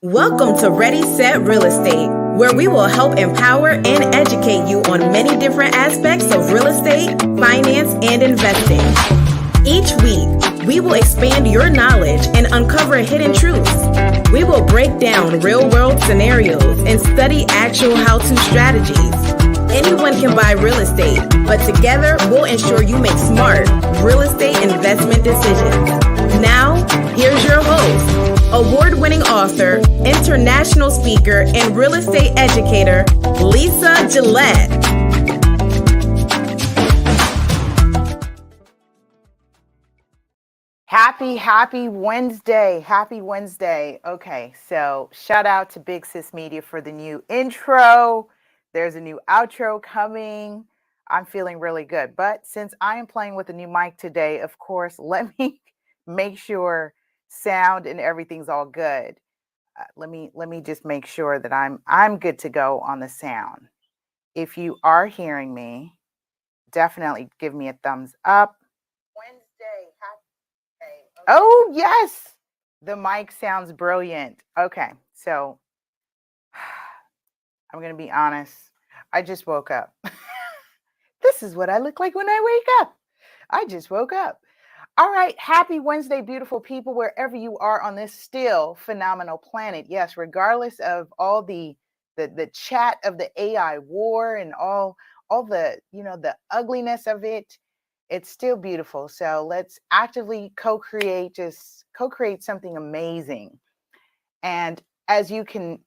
Welcome to Ready, Set, Real Estate, where we will help empower and educate you on many different aspects of real estate, finance, and investing. Each week, we will expand your knowledge and uncover hidden truths. We will break down real-world scenarios and study actual how-to strategies. Anyone can buy real estate, but together we'll ensure you make smart real estate investment decisions. Now, here's your host, award-winning author, international speaker, and real estate educator, Lisa Gillett. Happy Wednesday. Happy Wednesday. Okay, so shout out to Big Sis Media for the new intro. There's a new outro coming. I'm feeling really good. But since I am playing with a new mic today, of course, let me make sure sound and everything's all good. Let me just make sure that I'm good to go on the sound. If you are hearing me, definitely give me a thumbs up. Wednesday, happy. Okay. Oh, yes. The mic sounds brilliant. Okay. So I'm going to be honest. I just woke up. This is what I look like when I wake up. I just woke up. All right. Happy Wednesday, beautiful people, wherever you are on this still phenomenal planet. Yes, regardless of all the chat of the AI war and all the, the ugliness of it, it's still beautiful. So let's actively co-create something amazing. And as you can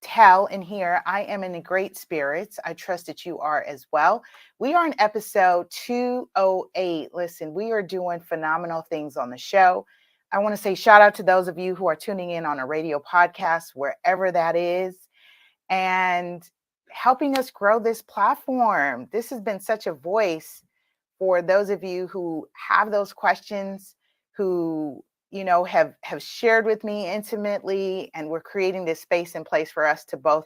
tell and hear, I am in great spirits. I trust that you are as well. We are in episode 208. Listen, we are doing phenomenal things on the show. I want to say shout out to those of you who are tuning in on a radio podcast, wherever that is, and helping us grow this platform. This has been such a voice for those of you who have those questions, who have shared with me intimately, and we're creating this space and place for us to both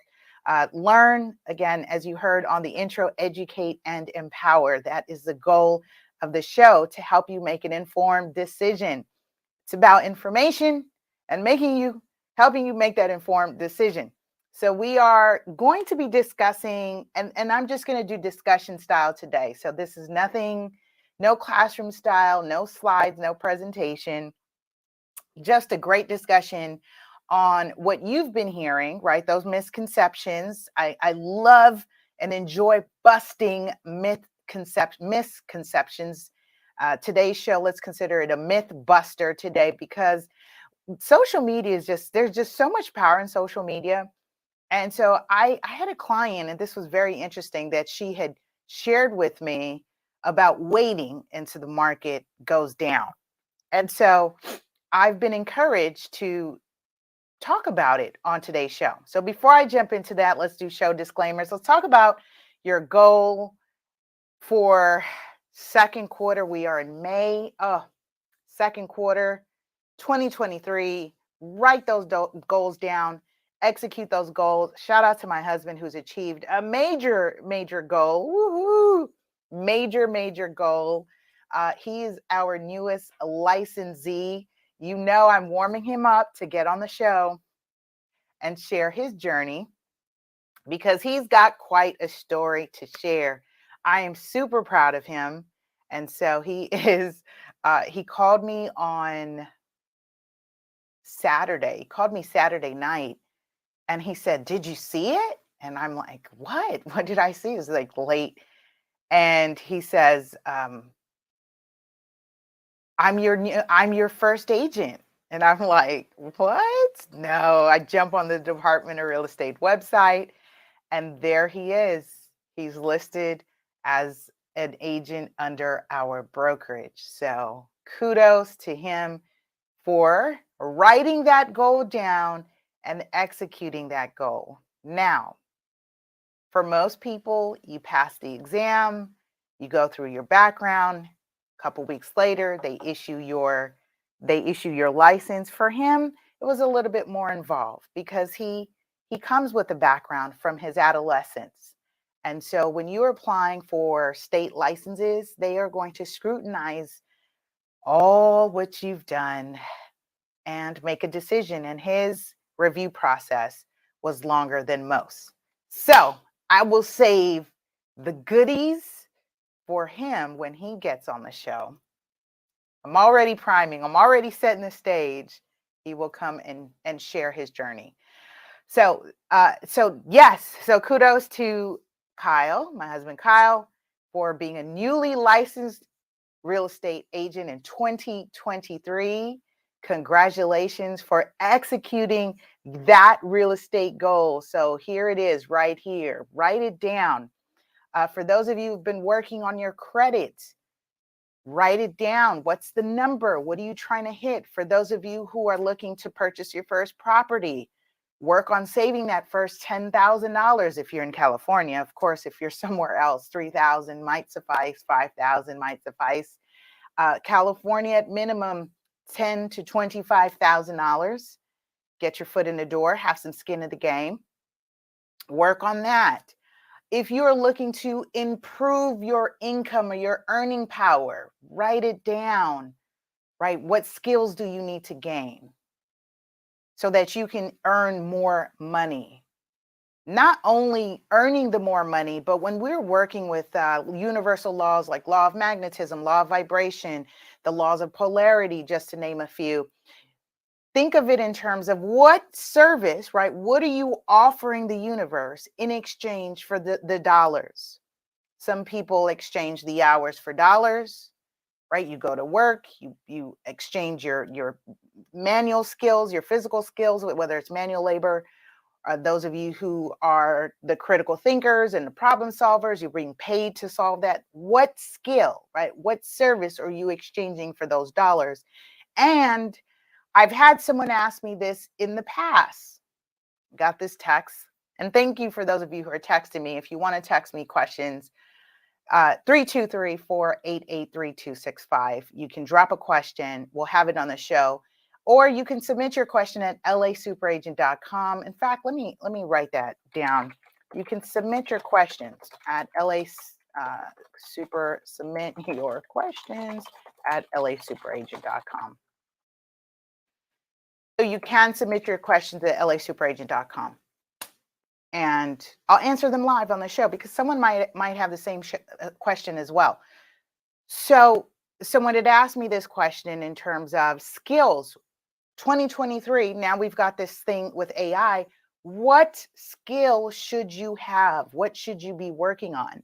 learn, again, as you heard on the intro, educate and empower. That is the goal of the show, to help you make an informed decision. It's about information and helping you make that informed decision. So we are going to be discussing, and I'm just going to do discussion style today. So this is nothing, no classroom style, no slides, no presentation, just a great discussion on what you've been hearing, right? Those misconceptions. I love and enjoy busting misconceptions. Today's show, let's consider it a myth buster today, because social media is there's just so much power in social media. And so I had a client, and this was very interesting, that she had shared with me about waiting until the market goes down. And so I've been encouraged to talk about it on today's show. So before I jump into that, let's do show disclaimers. Let's talk about your goal for second quarter. We are in May. Second quarter 2023. Write those goals down. Execute those goals. Shout out to my husband, who's achieved a major goal. Woohoo! Major goal. He's our newest licensee. I'm warming him up to get on the show and share his journey, because he's got quite a story to share. I am super proud of him. And so he called me on Saturday. He called me Saturday night. And he said, "Did you see it?" And I'm like, "What? What did I see?" It was like late. And he says, I'm your first agent." And I'm like, "What?" No, I jump on the Department of Real Estate website, and there he is. He's listed as an agent under our brokerage. So kudos to him for writing that goal down and executing that goal. Now, for most people, you pass the exam, you go through your background. A couple weeks later, they issue your license. For him, it was a little bit more involved, because he comes with a background from his adolescence. And so when you're applying for state licenses, they are going to scrutinize all what you've done and make a decision. And his review process was longer than most. So I will save the goodies for him when he gets on the show. I'm already priming, I'm already setting the stage. He will come and share his journey. So yes, so kudos to Kyle, my husband Kyle, for being a newly licensed real estate agent in 2023. Congratulations for executing that real estate goal. So here it is right here. Write it down. For those of you who've been working on your credit, write it down. What's the number? What are you trying to hit? For those of you who are looking to purchase your first property, work on saving that first $10,000 if you're in California. Of course, if you're somewhere else, $3,000 might suffice, $5,000 might suffice. California at minimum $10,000 to $25,000. Get your foot in the door, have some skin in the game. Work on that. If you're looking to improve your income or your earning power, write it down, right? What skills do you need to gain so that you can earn more money? Not only earning the more money, but when we're working with universal laws like law of magnetism, law of vibration, the laws of polarity, just to name a few, think of it in terms of what service, right? What are you offering the universe in exchange for the dollars? Some people exchange the hours for dollars, right? You go to work, you exchange your manual skills, your physical skills, whether it's manual labor. Those of you who are the critical thinkers and the problem solvers, you're being paid to solve that. What skill, right? What service are you exchanging for those dollars? And I've had someone ask me this in the past. Got this text. And thank you for those of you who are texting me. If you want to text me questions, 323-488-3265. You can drop a question. We'll have it on the show. Or you can submit your question at lasuperaagent.com. In fact, let me write that down. You can submit your questions at submit your questions at lasuperaagent.com. So you can submit your questions at lasuperaagent.com. And I'll answer them live on the show because someone might have the same question as well. So someone had asked me this question in terms of skills. 2023, now we've got this thing with AI. What skill should you have? What should you be working on?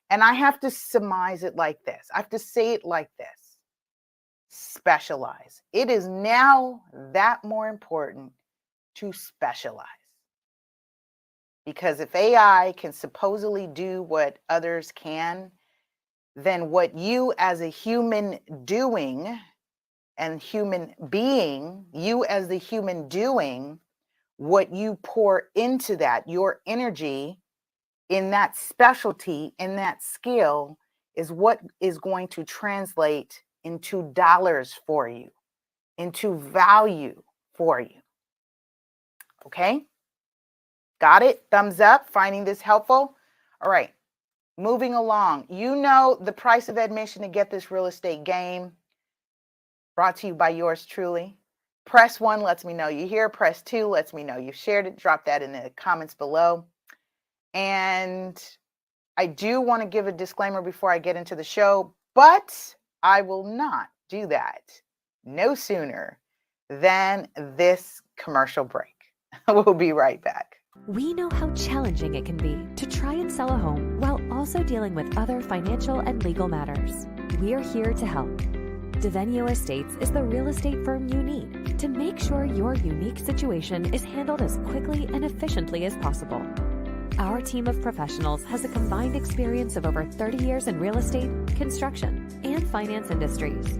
And I have to surmise it like this. I have to say it like this. Specialize. It is now that more important to specialize. Because if AI can supposedly do what others can, then what you as a human doing and human being, you as the human doing, what you pour into that, your energy in that specialty, in that skill, is what is going to translate into dollars for you, into value for you. Okay? Got it? Thumbs up. Finding this helpful? All right. Moving along. You know the price of admission to get this real estate game. Brought to you by yours truly. Press 1 lets me know you're here. Press 2 lets me know you've shared it. Drop that in the comments below. And I do want to give a disclaimer before I get into the show, but I will not do that no sooner than this commercial break. We'll be right back. We know how challenging it can be to try and sell a home while also dealing with other financial and legal matters. We're here to help. Devenio Estates is the real estate firm you need to make sure your unique situation is handled as quickly and efficiently as possible. Our team of professionals has a combined experience of over 30 years in real estate, construction, and finance industries.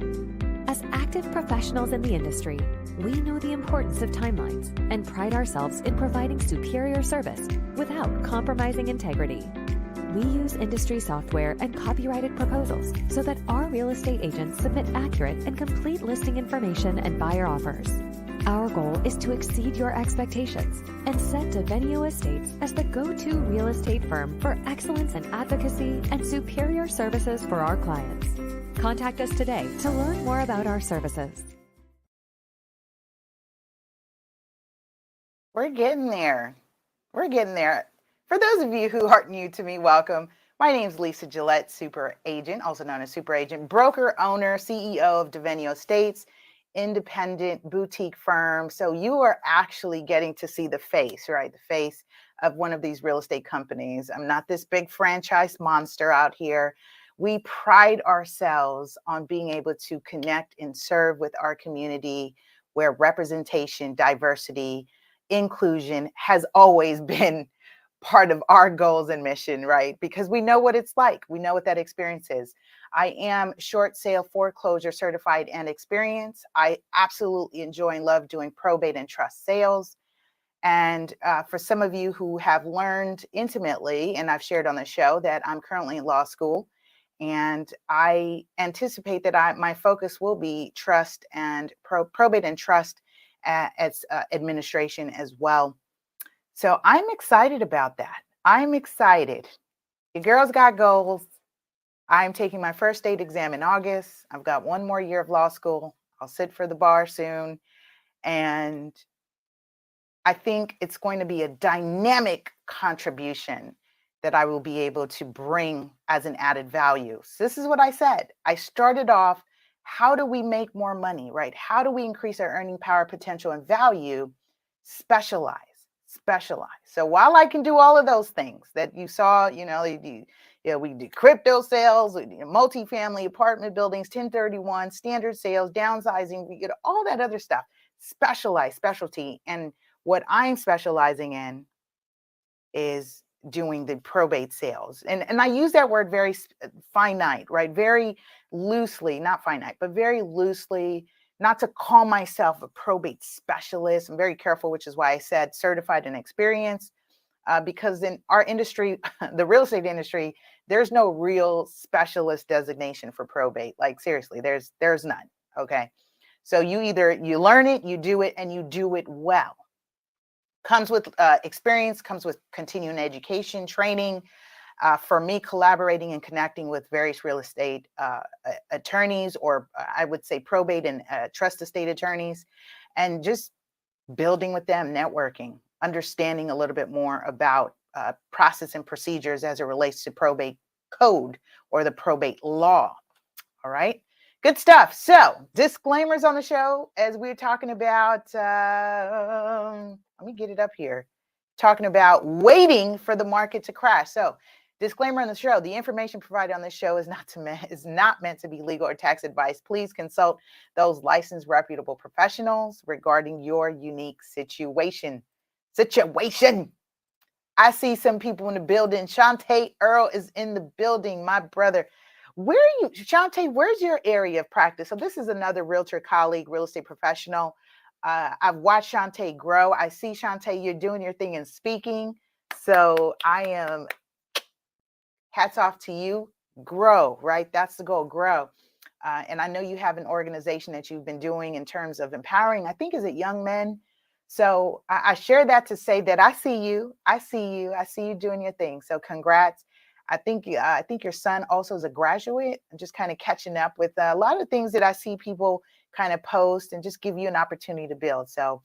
As active professionals in the industry, we know the importance of timelines and pride ourselves in providing superior service without compromising integrity. We use industry software and copyrighted proposals so that our real estate agents submit accurate and complete listing information and buyer offers. Our goal is to exceed your expectations and set Devenio Estates as the go-to real estate firm for excellence in advocacy and superior services for our clients. Contact us today to learn more about our services. We're getting there. We're getting there. For those of you who are new to me, welcome. My name is Lisa Gillett, super agent, also known as super agent, broker, owner, CEO of Devenio Estates, independent boutique firm. So you are actually getting to see the face, right? The face of one of these real estate companies. I'm not this big franchise monster out here. We pride ourselves on being able to connect and serve with our community where representation, diversity, inclusion has always been part of our goals and mission, right? Because we know what it's like. We know what that experience is. I am short sale foreclosure certified and experienced. I absolutely enjoy and love doing probate and trust sales. And for some of you who have learned intimately, and I've shared on the show that I'm currently in law school, and I anticipate that my focus will be trust and probate and trust as administration as well. So I'm excited about that. I'm excited. Your girl's got goals. I'm taking my first state exam in August. I've got one more year of law school. I'll sit for the bar soon. And I think it's going to be a dynamic contribution that I will be able to bring as an added value. So this is what I said. I started off, how do we make more money, right? How do we increase our earning power, potential, and value? Specialize. So while I can do all of those things that you saw, we do crypto sales, we do multifamily apartment buildings, 1031, standard sales, downsizing, we get all that other stuff. Specialty. And what I'm specializing in is doing the probate sales. And I use that word very finite, right? Very loosely, not finite, but very loosely, not to call myself a probate specialist. I'm very careful, which is why I said certified and experienced, because in our industry, the real estate industry, there's no real specialist designation for probate. Like seriously, there's none, okay? So you learn it, you do it, and you do it well. Comes with experience, comes with continuing education, training. For me, collaborating and connecting with various real estate attorneys, or I would say probate and trust estate attorneys, and just building with them, networking, understanding a little bit more about process and procedures as it relates to probate code or the probate law. All right. Good stuff. So disclaimers on the show as we're talking about, let me get it up here, talking about waiting for the market to crash. So disclaimer on the show, the information provided on this show is not meant to be legal or tax advice. Please consult those licensed, reputable professionals regarding your unique situation. I see some people in the building. Shantae Earl is in the building, my brother. Where are you, Shantae? Where's your area of practice? So this is another realtor colleague, real estate professional. I've watched Shantae grow. I see, Shantae, you're doing your thing in speaking. So I am, hats off to you. Grow, right? That's the goal, grow. And I know you have an organization that you've been doing in terms of empowering, I think, is it young men? So I share that to say that I see you doing your thing. So congrats. I think your son also is a graduate. I'm just kind of catching up with a lot of things that I see people kind of post and just give you an opportunity to build. So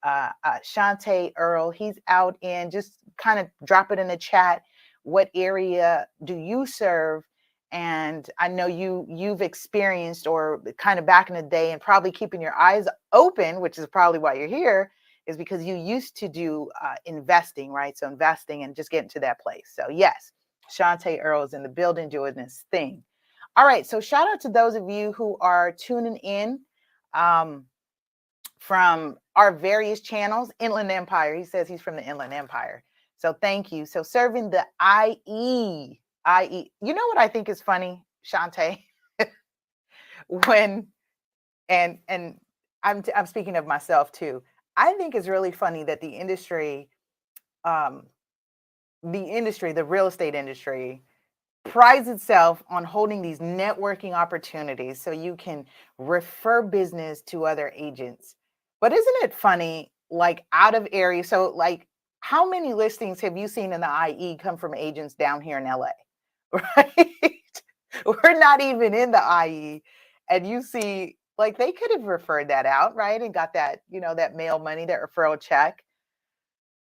Shantae Earl, he's out in, just kind of drop it in the chat. What area do you serve? And I know you've experienced, or kind of back in the day, and probably keeping your eyes open, which is probably why you're here, is because you used to do investing, right? So investing and just getting to that place. So yes, Shantae Earl is in the building doing this thing. All right. So shout out to those of you who are tuning in from our various channels. Inland Empire. He says he's from the Inland Empire. So thank you. So serving the IE. You know what I think is funny, Shantae? And I'm speaking of myself too. I think it's really funny that the real estate industry prides itself on holding these networking opportunities so you can refer business to other agents. But isn't it funny, like out of area? So like, how many listings have you seen in the IE come from agents down here in LA? Right? We're not even in the IE. And you see, like, they could have referred that out, right? And got that, that mail money, that referral check.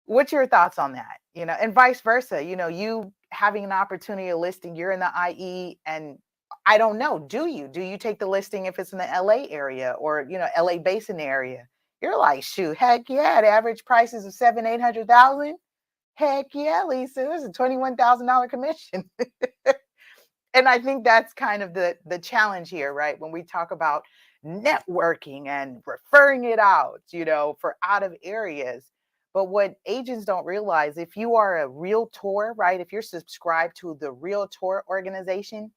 What's your thoughts on that? And vice versa, you having an opportunity of listing, you're in the IE, and I don't know, do you take the listing if it's in the LA area or, LA Basin area? You're like, shoot, heck yeah, the average price is of 700,000-800,000. Heck yeah, Lisa, there's a $21,000 commission. And I think that's kind of the challenge here, right? When we talk about networking and referring it out, for out of areas. But what agents don't realize, if you are a realtor, right? If you're subscribed to the realtor organization,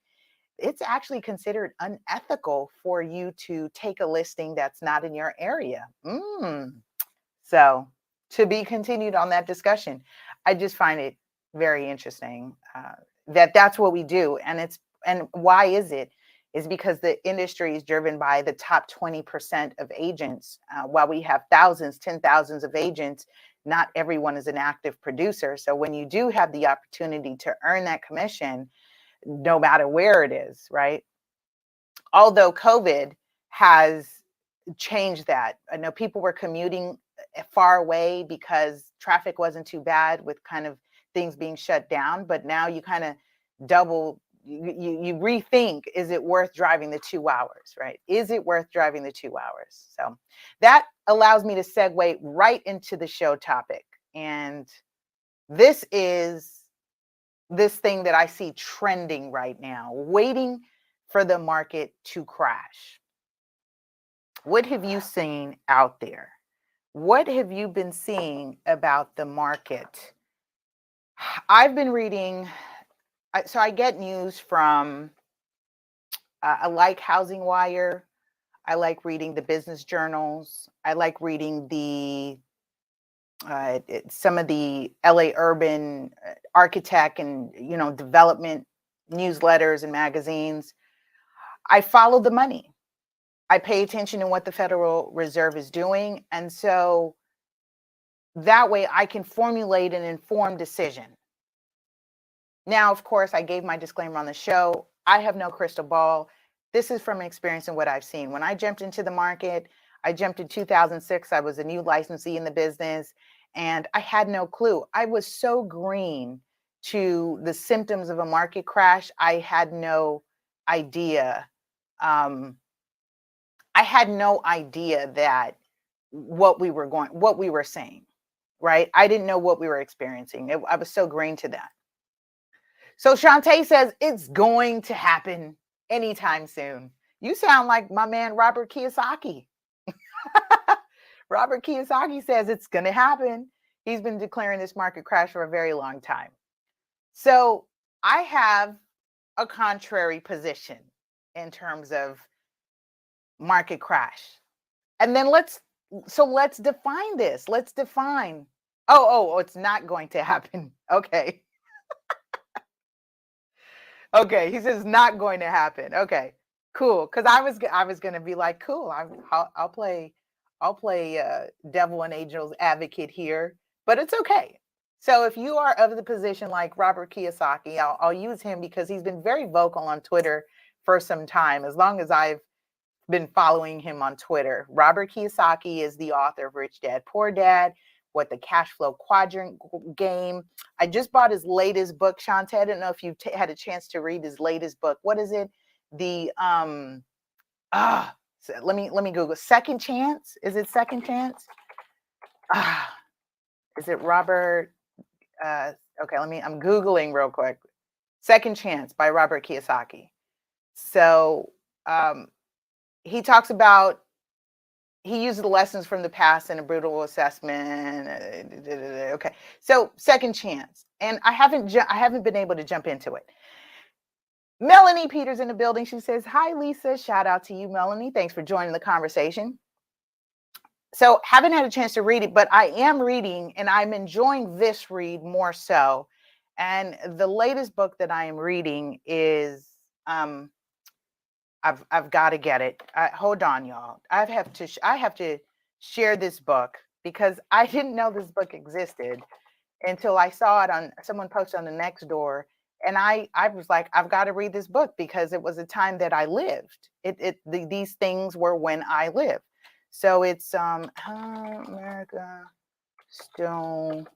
it's actually considered unethical for you to take a listing that's not in your area. So to be continued on that discussion. I just find it very interesting that that's what we do. And why is it? Is because the industry is driven by the top 20% of agents. While we have thousands, 10,000s of agents, not everyone is an active producer. So when you do have the opportunity to earn that commission, no matter where it is, right? Although COVID has changed that. I know people were commuting far away because traffic wasn't too bad with kind of things being shut down, but now you kind of you rethink, is it worth driving the 2 hours, right? Is it worth driving the 2 hours? So that allows me to segue right into the show topic. And this is this thing that I see trending right now, waiting for the market to crash. What have you seen out there? What have you been seeing about the market? I've been reading, so I get news from, I like Housing Wire. I like reading the business journals. I like reading some of the LA urban architect and development newsletters and magazines. I follow the money. I pay attention to what the Federal Reserve is doing, and so that way I can formulate an informed decision. Now, of course, I gave my disclaimer on the show. I have no crystal ball. This is from experience and what I've seen. When I jumped into the market, I jumped in 2006. I was a new licensee in the business, and I had no clue. I was so green to the symptoms of a market crash. I had no idea. I had no idea that what we were saying, right? I didn't know what we were experiencing. I was so green to that. So Shantae says it's going to happen anytime soon. You sound like my man, Robert Kiyosaki. Robert Kiyosaki says it's going to happen. He's been declaring this market crash for a very long time. So I have a contrary position in terms of market crash. And then let's define this. Let's define. Oh, it's not going to happen. Okay. Okay, he says not going to happen. Okay, cool. Because I was gonna be like, cool. I'll play devil and angel's advocate here, but it's okay. So if you are of the position like Robert Kiyosaki, I'll use him because he's been very vocal on Twitter for some time, as long as I've been following him on Twitter. Robert Kiyosaki is the author of Rich Dad, Poor Dad, What the Cash Flow Quadrant Game. I just bought his latest book, Shantae. I don't know if you had a chance to read his latest book. What is it? Let me Google. Second Chance? Is it Second Chance? Is it Robert? Okay, I'm Googling real quick. Second Chance by Robert Kiyosaki. So he talks about, he uses the lessons from the past and a brutal assessment. Okay, so Second Chance, and I haven't been able to jump into it. Melanie Peters in the building. She says, "Hi, Lisa." Shout out to you, Melanie. Thanks for joining the conversation. So haven't had a chance to read it, but I am reading, and I'm enjoying this read more so. And the latest book that I am reading is I've got to get it. Hold on, y'all. I have to share this book because I didn't know this book existed until I saw it on someone posted on the Nextdoor, and I was like, I've got to read this book because it was a time that I lived. These things were when I lived. So it's America Stone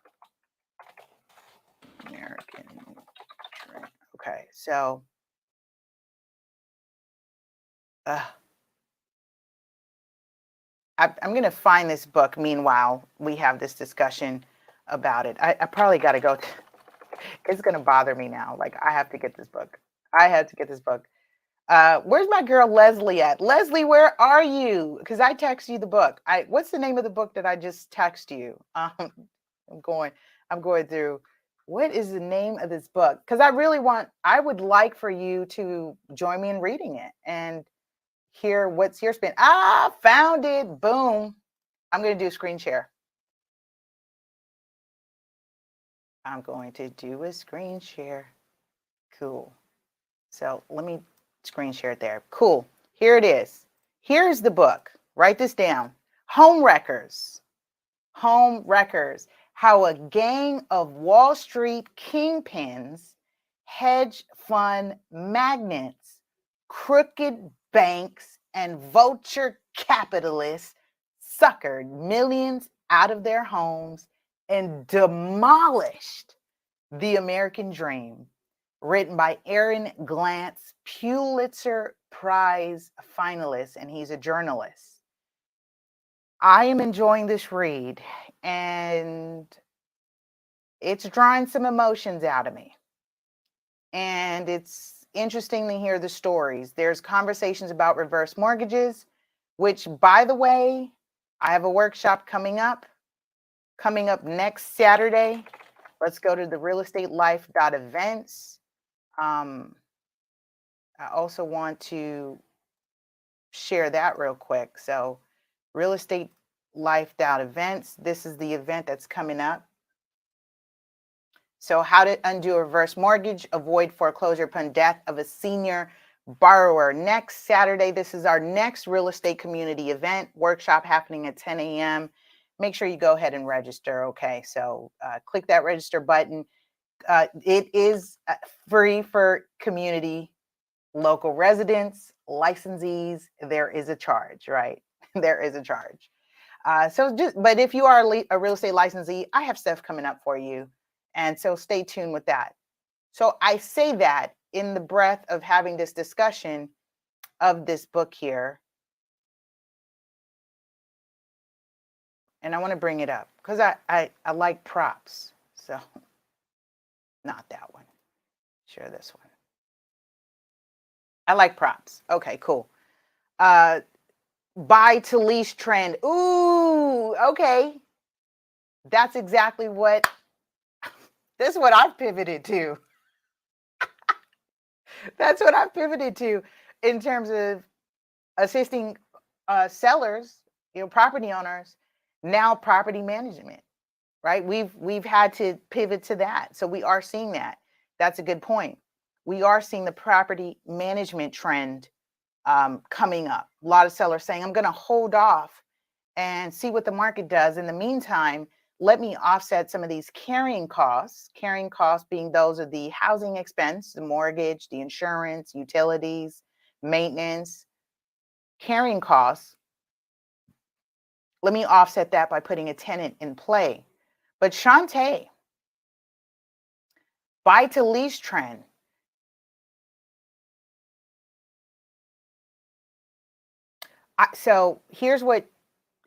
American Dream. Okay, so I'm going to find this book. Meanwhile, we have this discussion about it. I probably got to go. It's going to bother me now. Like, I have to get this book. I have to get this book. Where's my girl Leslie at? Leslie, where are you? Because I text you the book. What's the name of the book that I just text you? I'm going through. What is the name of this book? Because I would like for you to join me in reading it and hear what's your spin. Found it. Boom. I'm going to do a screen share. I'm going to do a screen share. Cool. So let me screen share it there. Cool. Here it is. Here's the book. Write this down. Home Wreckers. Home Wreckers. How a gang of Wall Street kingpins, hedge fund magnates, crooked banks, and vulture capitalists suckered millions out of their homes and demolished the American dream. Written by Aaron Glantz, Pulitzer Prize finalist, and he's a journalist. I am enjoying this read, and it's drawing some emotions out of me. And it's interesting to hear the stories. There's conversations about reverse mortgages, which, by the way, I have a workshop coming up next Saturday. Let's go to the realestatelife.events. I also want to share that real quick. So realestatelife.events, this is the event that's coming up. So how to undo a reverse mortgage, avoid foreclosure upon death of a senior borrower. Next Saturday, this is our next real estate community event, workshop happening at 10 a.m. Make sure you go ahead and register, okay? So click that register button. It is free for community, local residents, licensees. There is a charge, right? There is a charge. But if you are a real estate licensee, I have stuff coming up for you. And so stay tuned with that. So I say that in the breath of having this discussion of this book here. And I want to bring it up because I like props. So not that one. Share this one. I like props. Okay, cool. Buy to lease trend. Ooh, okay. That's exactly what this is what I've pivoted to. That's what I've pivoted to in terms of assisting sellers, property owners, now property management, right? We've had to pivot to that. So we are seeing that. That's a good point. We are seeing the property management trend coming up. A lot of sellers saying, I'm going to hold off and see what the market does. In the meantime, let me offset some of these carrying costs being those of the housing expense, the mortgage, the insurance, utilities, maintenance, carrying costs. Let me offset that by putting a tenant in play. But Shantae, buy to lease trend. So here's what,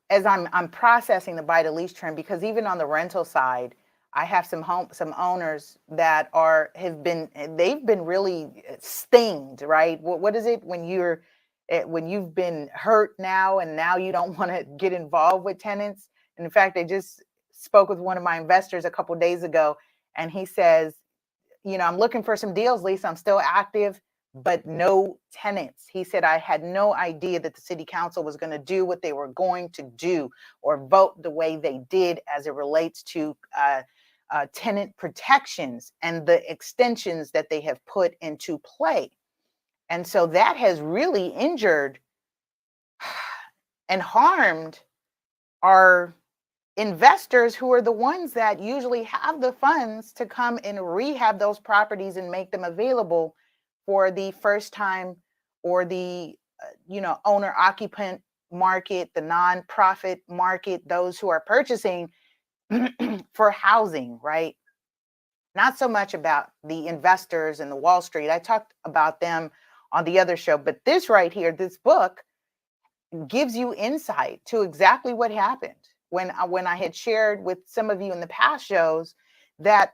as I'm processing the buy to lease trend, because even on the rental side, I have some owners that they've been really stinged, right? What is it when you've been hurt now and now you don't want to get involved with tenants? And in fact, I just spoke with one of my investors a couple of days ago, and he says, I'm looking for some deals, Lisa. I'm still active, but no tenants. He said, I had no idea that the city council was going to do what they were going to do or vote the way they did as it relates to tenant protections and the extensions that they have put into play. And so that has really injured and harmed our investors, who are the ones that usually have the funds to come and rehab those properties and make them available for the first time or the owner occupant market, the nonprofit market, those who are purchasing for housing, right? Not so much about the investors and the Wall Street. I talked about them on the other show, but this right here, this book gives you insight to exactly what happened when I had shared with some of you in the past shows that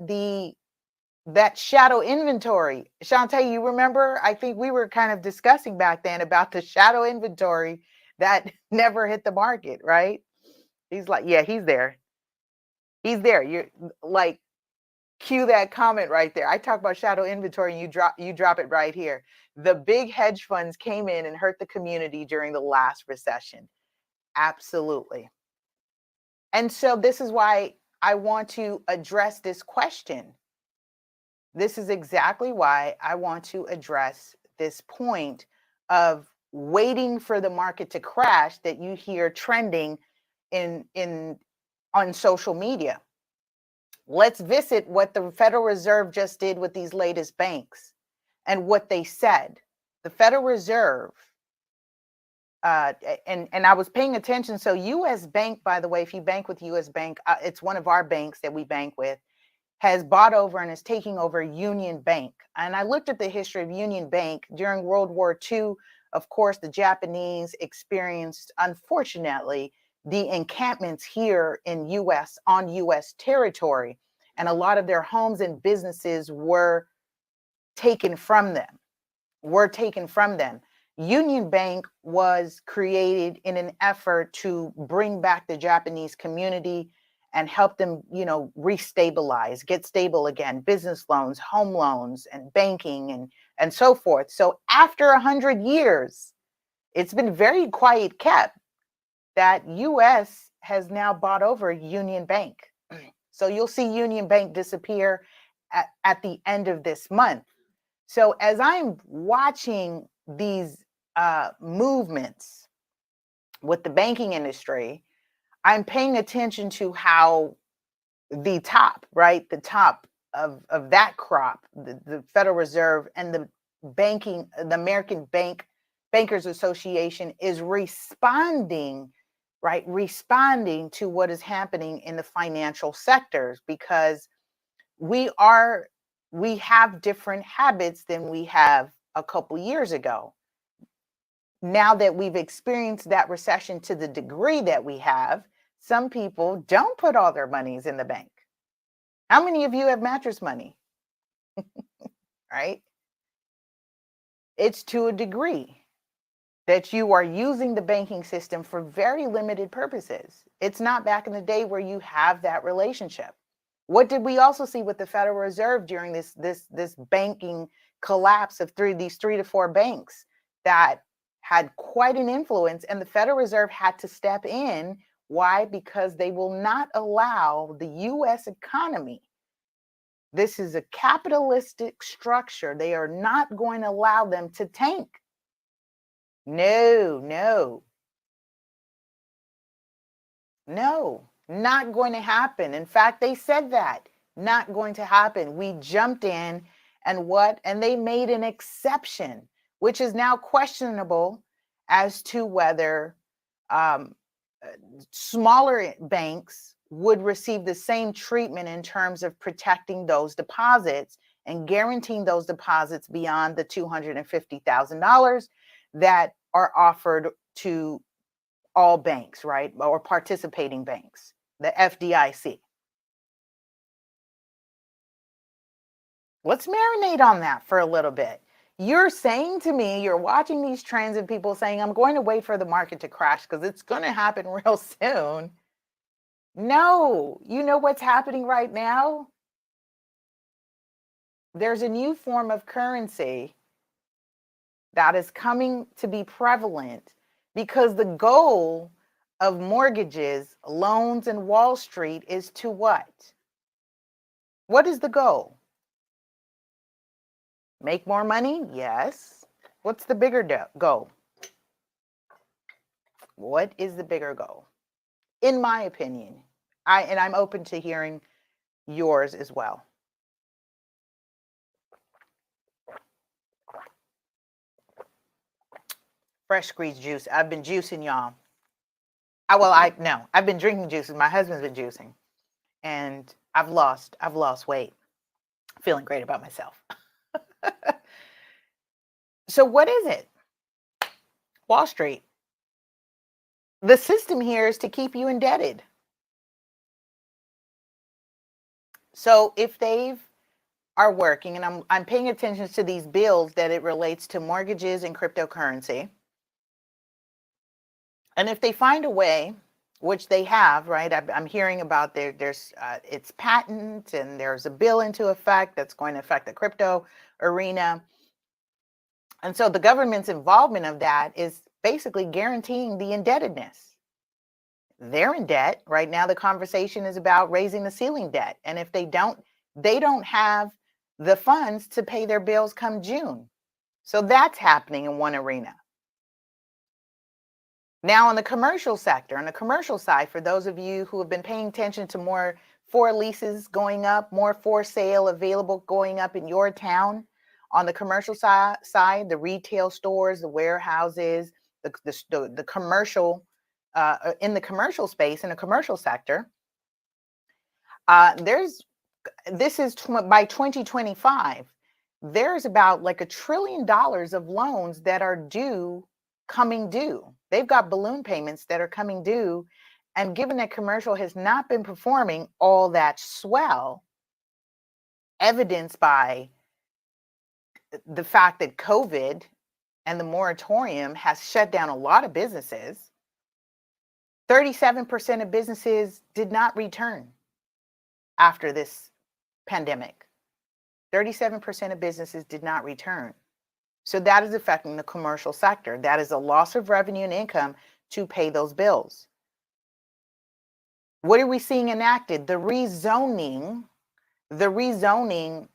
that shadow inventory. Shantae, you remember? I think we were kind of discussing back then about the shadow inventory that never hit the market, right? He's like, yeah, he's there. He's there. You're like, cue that comment right there. I talk about shadow inventory and you drop it right here. The big hedge funds came in and hurt the community during the last recession. Absolutely. And so this is why I want to address this question. This is exactly why I want to address this point of waiting for the market to crash that you hear trending in on social media. Let's visit what the Federal Reserve just did with these latest banks and what they said. The Federal Reserve, and I was paying attention. So U.S. Bank, by the way, if you bank with U.S. Bank, it's one of our banks that we bank with, has bought over and is taking over Union Bank. And I looked at the history of Union Bank during World War II. Of course, the Japanese experienced, unfortunately, the encampments here in U.S. on U.S. territory. And a lot of their homes and businesses were taken from them, Union Bank was created in an effort to bring back the Japanese community and help them, restabilize, get stable again, business loans, home loans, and banking and so forth. So after 100 years, it's been very quiet kept that U.S. has now bought over Union Bank. So you'll see Union Bank disappear at the end of this month. So as I'm watching these movements with the banking industry, I'm paying attention to how the top of that crop, the Federal Reserve and the American Bankers Association is responding to what is happening in the financial sectors, because we have different habits than we have a couple years ago. Now that we've experienced that recession to the degree that we have, some people don't put all their monies in the bank. How many of you have mattress money? Right? It's to a degree that you are using the banking system for very limited purposes. It's not back in the day where you have that relationship. What did we also see with the Federal Reserve during this banking collapse of these 3 to 4 banks that had quite an influence, and the Federal Reserve had to step in. Why? Because they will not allow the U.S. economy. This is a capitalistic structure. They are not going to allow them to tank. No, not going to happen. In fact, they said that, not going to happen. We jumped in and they made an exception, which is now questionable as to whether smaller banks would receive the same treatment in terms of protecting those deposits and guaranteeing those deposits beyond the $250,000 that are offered to all banks, right? Or participating banks, the FDIC. Let's marinate on that for a little bit. You're saying to me, you're watching these trends and people saying, I'm going to wait for the market to crash because it's going to happen real soon. No, you know what's happening right now? There's a new form of currency that is coming to be prevalent because the goal of mortgages, loans, and Wall Street is to what? What is the goal? Make more money? Yes. What's the bigger goal? What is the bigger goal? In my opinion, I'm open to hearing yours as well. Fresh squeezed juice. I've been juicing, y'all. I've been drinking juices. My husband's been juicing. and I've lost weight. Feeling great about myself. So what is it? Wall Street. The system here is to keep you indebted. So if they are working, and I'm paying attention to these bills that it relates to mortgages and cryptocurrency. And if they find a way, which they have, right? I'm hearing about there's it's patent, and there's a bill into effect that's going to affect the crypto arena. And so the government's involvement of that is basically guaranteeing the indebtedness. They're in debt. Right now, the conversation is about raising the ceiling debt. And if they don't have the funds to pay their bills come June. So that's happening in one arena. Now, on the commercial sector, on the commercial side, for those of you who have been paying attention to more for leases going up, more for sale available going up in your town, on the commercial side, the retail stores, the warehouses, the commercial, in the commercial space, in the commercial sector, this is by 2025, there's about like $1 trillion of loans that are coming due. They've got balloon payments that are coming due. And given that commercial has not been performing all that swell, evidenced by the fact that COVID and the moratorium has shut down a lot of businesses, 37% of businesses did not return after this pandemic. 37% of businesses did not return. So that is affecting the commercial sector. That is a loss of revenue and income to pay those bills. What are we seeing enacted? The rezoning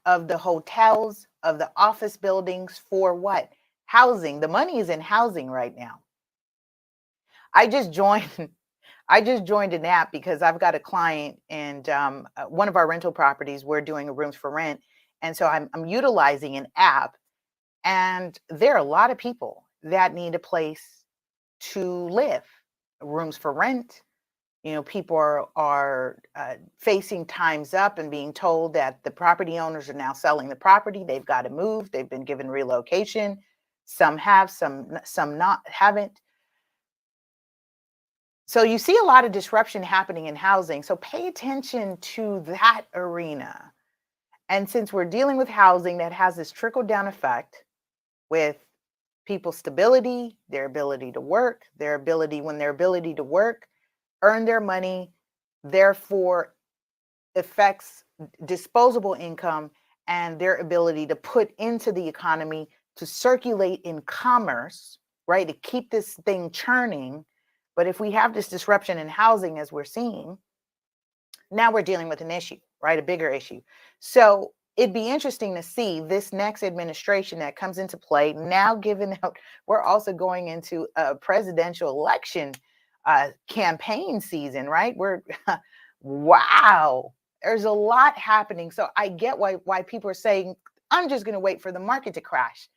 of the hotels, of the office buildings for what? Housing. The money is in housing right now. I just joined an app because I've got a client, and one of our rental properties, we're doing a rooms for rent. And so I'm utilizing an app, and there are a lot of people that need a place to live, rooms for rent. You know, people are facing times up and being told that the property owners are now selling the property. They've got to move. They've been given relocation. Some have, some haven't. So you see a lot of disruption happening in housing. So pay attention to that arena. And since we're dealing with housing that has this trickle down effect with people's stability, their ability to work, when their ability to work, earn their money, therefore affects disposable income and their ability to put into the economy, to circulate in commerce, right? To keep this thing churning. But if we have this disruption in housing, as we're seeing, now we're dealing with an issue, right? A bigger issue. So it'd be interesting to see this next administration that comes into play now, given that we're also going into a presidential election campaign season, right? Wow, there's a lot happening. So I get why people are saying, I'm just going to wait for the market to crash.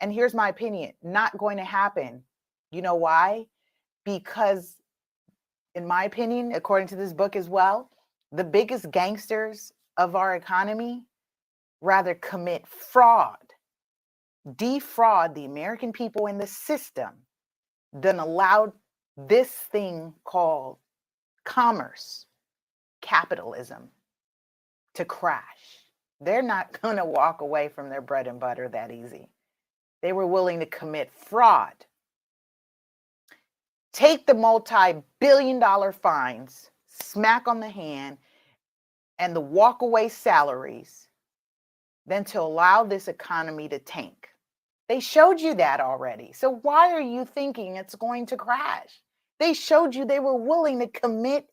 And here's my opinion, not going to happen. You know why? Because in my opinion, according to this book as well, the biggest gangsters of our economy rather commit fraud, defraud the American people in the system than allow this thing called commerce, capitalism, to crash. They're not going to walk away from their bread and butter that easy. They were willing to commit fraud, take the multi-billion-dollar fines, smack on the hand, and the walk-away salaries, than to allow this economy to tank. They showed you that already. So why are you thinking it's going to crash? They showed you they were willing to commit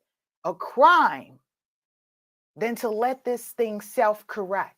a crime than to let this thing self-correct.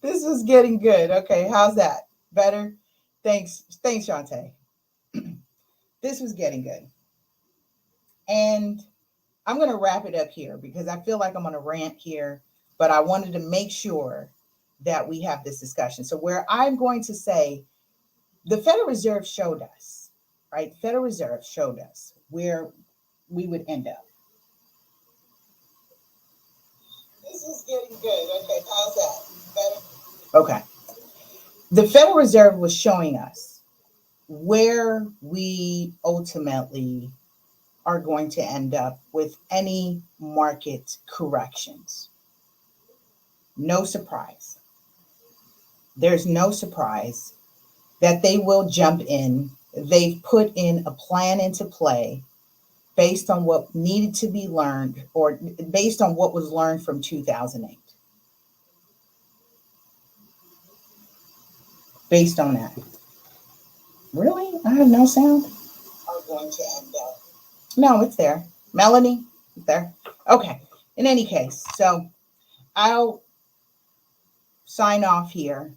This is getting good. Okay, how's that? Better? Thanks, Shantae. This was getting good. And I'm going to wrap it up here because I feel like I'm on a rant here, but I wanted to make sure that we have this discussion. So where I'm going to say the Federal Reserve showed us, right? The Federal Reserve showed us where we would end up. This is getting good. Okay, how's that? Better? Okay. The Federal Reserve was showing us where we ultimately are going to end up with any market corrections. No surprise. There's no surprise that they will jump in. They've put in a plan into play based on what needed to be learned or based on what was learned from 2008. Based on that. Really? I have no sound? Are going to end up. No, it's there. Melanie, it's there. Okay. In any case, so I'll sign off here.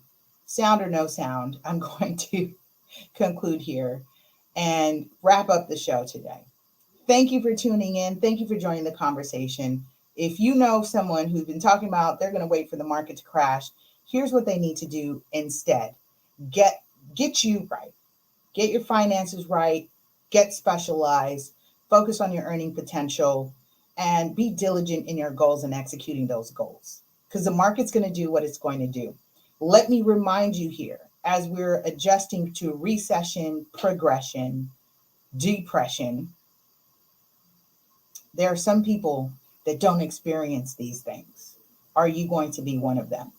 Sound or no sound, I'm going to conclude here and wrap up the show today. Thank you for tuning in. Thank you for joining the conversation. If you know someone who's been talking about they're going to wait for the market to crash, here's what they need to do instead. Get you right. Get your finances right. Get specialized. Focus on your earning potential and be diligent in your goals and executing those goals because the market's going to do what it's going to do. Let me remind you here, as we're adjusting to recession, progression, depression, there are some people that don't experience these things. Are you going to be one of them?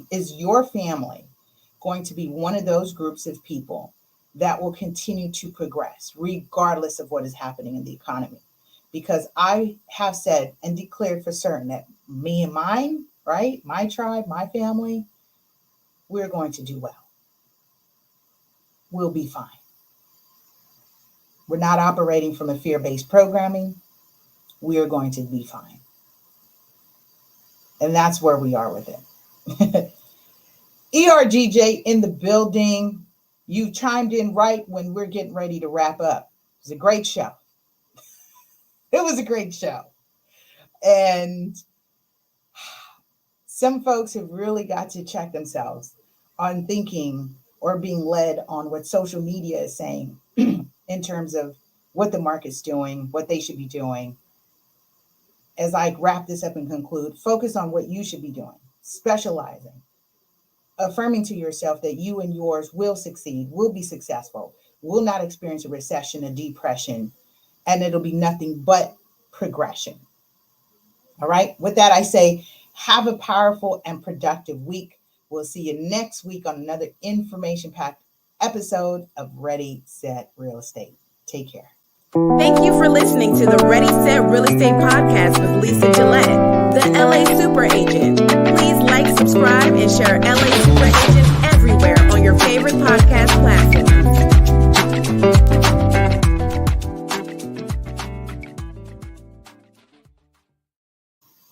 Is your family going to be one of those groups of people that will continue to progress regardless of what is happening in the economy? Because I have said and declared for certain that me and mine, right, my tribe, my family, we're going to do well. We'll be fine. We're not operating from a fear-based programming. We are going to be fine. And that's where we are with it. ERGJ in the building. You chimed in right when we're getting ready to wrap up. It was a great show. It was a great show. And some folks have really got to check themselves on thinking or being led on what social media is saying in terms of what the market's doing, what they should be doing. As I wrap this up and conclude, focus on what you should be doing, specializing, affirming to yourself that you and yours will succeed, will be successful, will not experience a recession, a depression, and it'll be nothing but progression. All right. With that, I say, have a powerful and productive week. We'll see you next week on another information-packed episode of Ready, Set, Real Estate. Take care. Thank you for listening to the Ready, Set, Real Estate podcast with Lisa Gillett, the LA Super Agent. Please like, subscribe, and share LA Super Agents